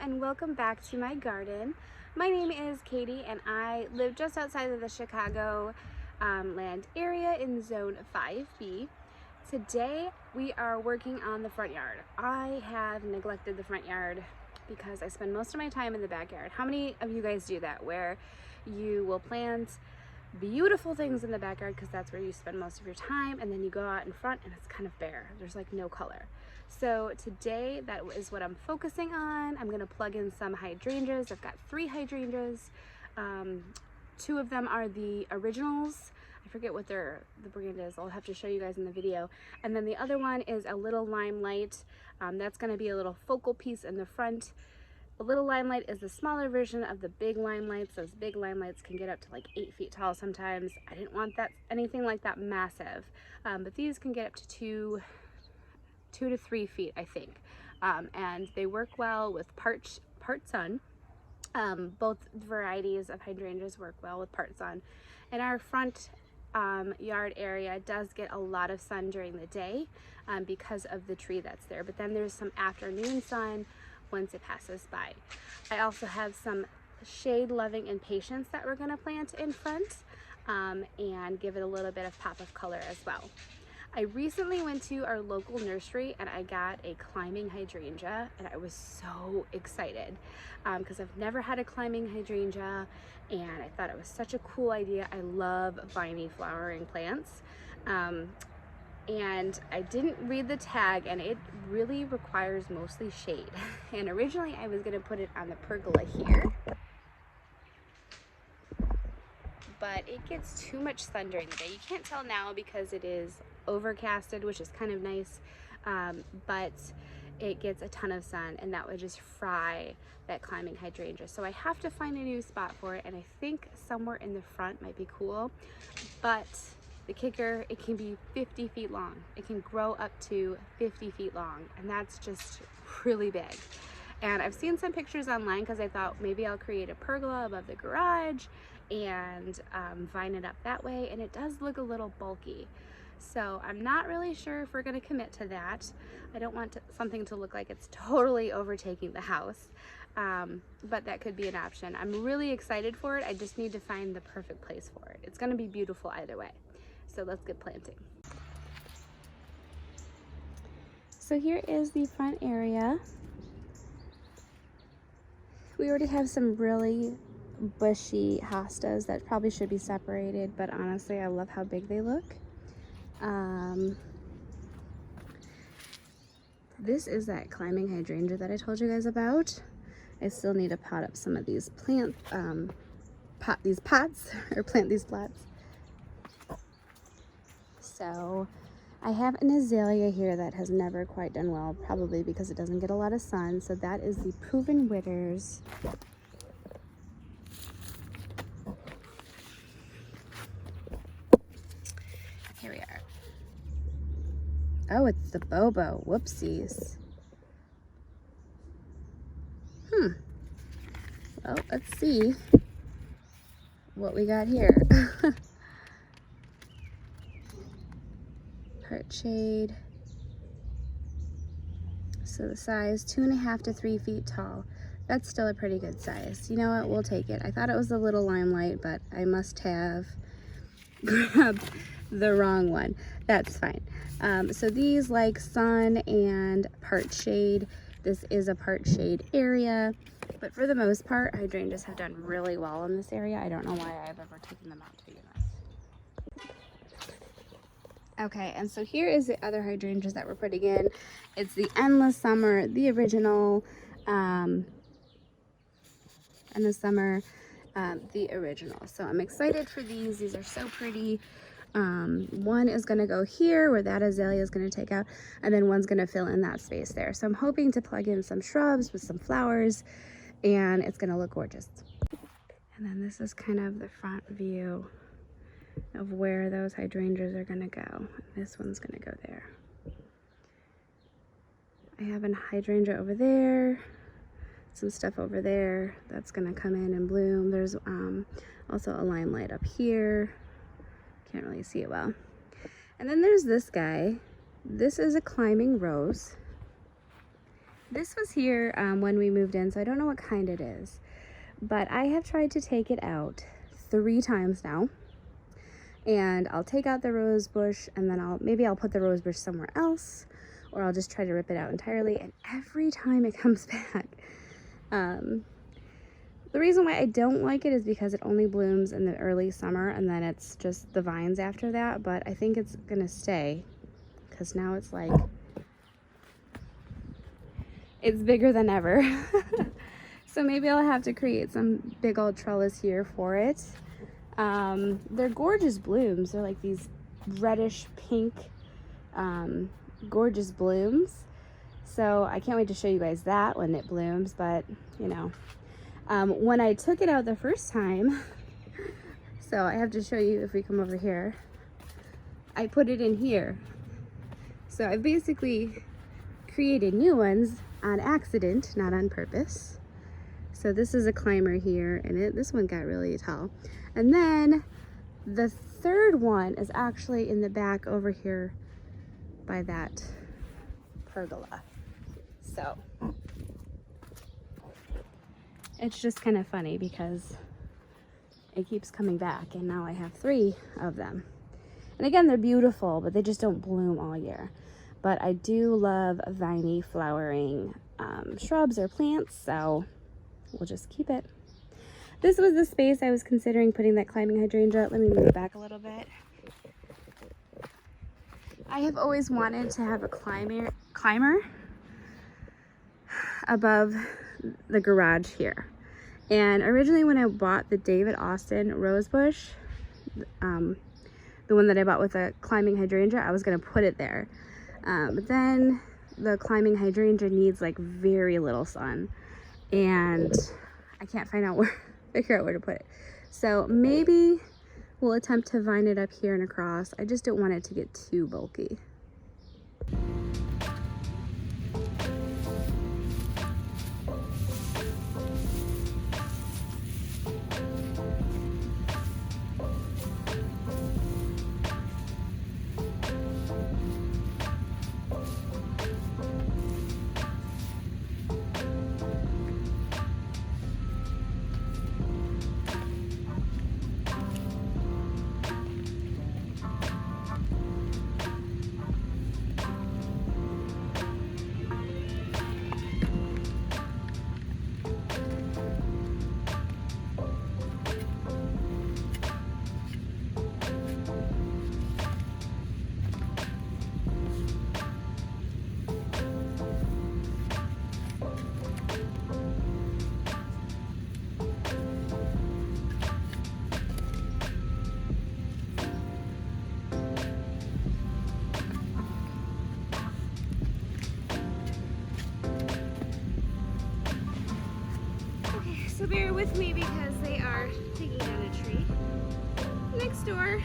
and welcome back to my garden. My name is Katie and I live just outside of the Chicago land area in zone 5B. Today we are working on the front yard. I have neglected the front yard because I spend most of my time in the backyard. How many of you guys do that, where you will plant beautiful things in the backyard because that's where you spend most of your time, and then you go out in front and it's kind of bare? There's like no color. So today that is what I'm focusing on. I'm gonna plug in some hydrangeas. I've got 3 hydrangeas. 2 of them are the originals. I forget what the brand is. I'll have to show you guys in the video. And then the other one is a Little Limelight. That's gonna be a little focal piece in the front. The Little Limelight is the smaller version of the big limelights. Those big limelights can get up to like 8 feet tall sometimes. I didn't want that anything like that massive, but these can get up to 2 to 3 feet, I think. And they work well with part sun. Both varieties of hydrangeas work well with part sun. And our front yard area does get a lot of sun during the day because of the tree that's there, but then there's some afternoon sun once it passes by. I also have some shade-loving impatiens that we're going to plant in front and give it a little bit of pop of color as well. I recently went to our local nursery and I got a climbing hydrangea, and I was so excited because I've never had a climbing hydrangea and I thought it was such a cool idea. I love viney flowering plants. And I didn't read the tag, and it really requires mostly shade. And originally I was going to put it on the pergola here, but it gets too much sun during the day. You can't tell now because it is overcasted, which is kind of nice, but it gets a ton of sun and that would just fry that climbing hydrangea. So I have to find a new spot for it, and I think somewhere in the front might be cool. But the kicker, it can be 50 feet long. It can grow up to 50 feet long, and that's just really big. And I've seen some pictures online because I thought maybe I'll create a pergola above the garage and vine it up that way, and it does look a little bulky. So I'm not really sure if we're going to commit to that. I don't want something to look like it's totally overtaking the house, but that could be an option. I'm really excited for it. I just need to find the perfect place for it. It's going to be beautiful either way. So let's get planting. So here is the front area. We already have some really bushy hostas that probably should be separated, but honestly I love how big they look. This is that climbing hydrangea that I told you guys about. I still need to pot up some of these plant plant these plants. So I have an azalea here that has never quite done well, probably because it doesn't get a lot of sun. So that is the Proven Witters. Here we are. Oh, it's the Bobo. Whoopsies. Well, let's see what we got here. Part shade. So the size, 2.5 to 3 feet tall. That's still a pretty good size. You know what? We'll take it. I thought it was the Little Limelight, but I must have grabbed the wrong one. That's fine. So these like sun and part shade. This is a part shade area, but for the most part, hydrangeas have done really well in this area. I don't know why I've ever taken them out to begin with. Okay, and so here is the other hydrangeas that we're putting in. It's the Endless Summer, the original, and the summer, the original. So I'm excited for these. These are so pretty. One is going to go here where that azalea is going to take out, and then one's going to fill in that space there. So I'm hoping to plug in some shrubs with some flowers, and it's going to look gorgeous. And then this is kind of the front view of where those hydrangeas are going to go. This one's going to go there. I have a hydrangea over there, some stuff over there that's going to come in and bloom. There's also a limelight up here. Can't really see it well. And then there's this guy. This is a climbing rose. This was here when we moved in, so I don't know what kind it is, but I have tried to take it out 3 times now. And I'll take out the rose bush, and then maybe I'll put the rose bush somewhere else, or I'll just try to rip it out entirely, and every time it comes back. The reason why I don't like it is because it only blooms in the early summer, and then it's just the vines after that, but I think it's gonna stay, because now it's like, it's bigger than ever. So maybe I'll have to create some big old trellis here for it. They're gorgeous blooms. They're like these reddish pink, gorgeous blooms. So I can't wait to show you guys that when it blooms, but you know, when I took it out the first time, so I have to show you if we come over here, I put it in here. So I basically created new ones on accident, not on purpose. So this is a climber here, and this one got really tall. And then the third one is actually in the back over here by that pergola. So it's just kind of funny because it keeps coming back, and now I have 3 of them. And again, they're beautiful, but they just don't bloom all year. But I do love viney flowering shrubs or plants, so we'll just keep it. This was the space I was considering putting that climbing hydrangea. Let me move it back a little bit. I have always wanted to have a climber above the garage here. And originally when I bought the David Austin rose bush, the one that I bought with a climbing hydrangea, I was gonna put it there. But then the climbing hydrangea needs like very little sun, and I can't figure out where to put it. So maybe we'll attempt to vine it up here and across. I just don't want it to get too bulky. So bear with me because they are taking down a tree next door.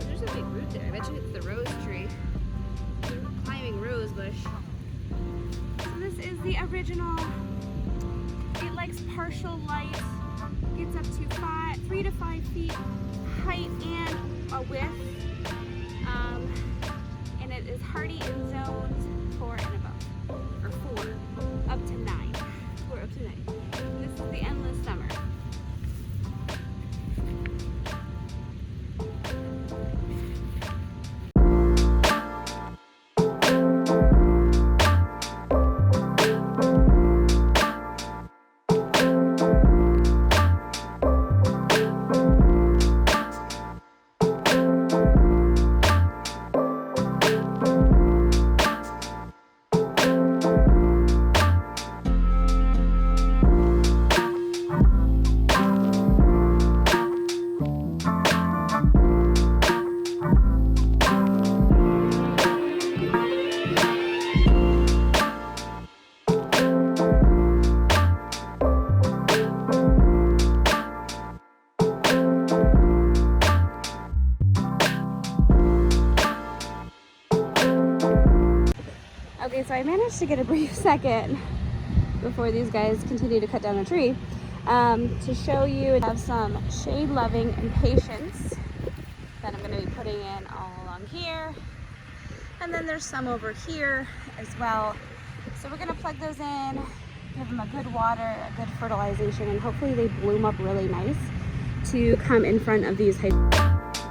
There's a big root there. I bet you it's the rose tree. The climbing rose bush. So this is the original. It likes partial light. Gets up to 3 to 5 feet height and a width. And it is hardy in zones 4 and above. Or 4 up to 9. 4 up to 9. This is the endless summer. Okay, so I managed to get a brief second before these guys continue to cut down the tree to show you. I have some shade-loving impatiens that I'm going to be putting in all along here, and then there's some over here as well. So we're gonna plug those in, give them a good water, a good fertilization, and hopefully they bloom up really nice to come in front of these hydrangeas.